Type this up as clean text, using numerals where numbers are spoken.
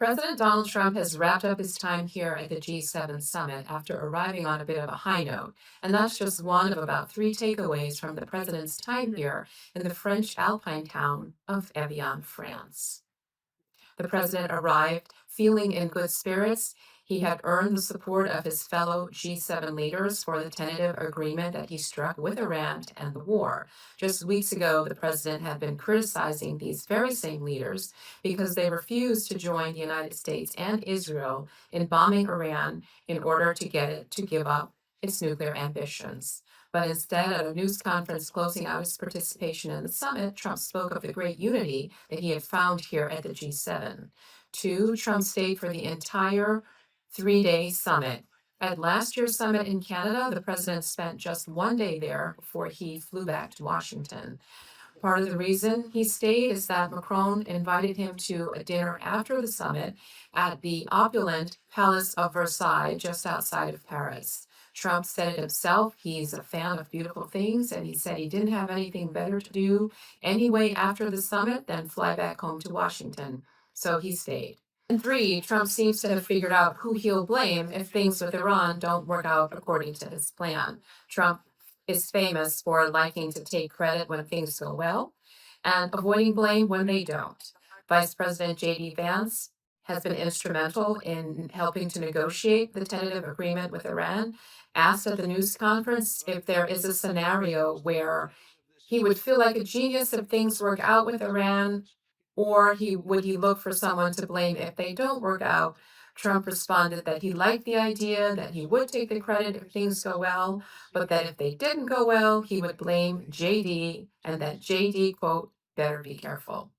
President Donald Trump has wrapped up his time here at the G7 summit after arriving on a bit of a high note. And that's just one of about three takeaways from the president's time here in the French alpine town of Evian, France. The president arrived feeling in good spirits. He had earned the support of his fellow G7 leaders for the tentative agreement that he struck with Iran to end the war. Just weeks ago, the president had been criticizing these very same leaders because they refused to join the United States and Israel in bombing Iran in order to get it to give up its nuclear ambitions. But instead, at a news conference closing out his participation in the summit, Trump spoke of the great unity that he had found here at the G7. Two, Trump stayed for the entire 3-day summit. At last year's summit in Canada, the president spent just 1 day there before he flew back to Washington. Part of the reason he stayed is that Macron invited him to a dinner after the summit at the opulent Palace of Versailles just outside of Paris. Trump said it himself, he's a fan of beautiful things, and he said he didn't have anything better to do anyway after the summit than fly back home to Washington. So he stayed. And three, Trump seems to have figured out who he'll blame if things with Iran don't work out according to his plan. Trump is famous for liking to take credit when things go well and avoiding blame when they don't. Vice President J.D. Vance has been instrumental in helping to negotiate the tentative agreement with Iran. Asked at the news conference if there is a scenario where he would feel like a genius if things work out with Iran, or would he look for someone to blame if they don't work out? Trump responded that he liked the idea, that he would take the credit if things go well, but that if they didn't go well, he would blame JD, and that JD, quote, better be careful.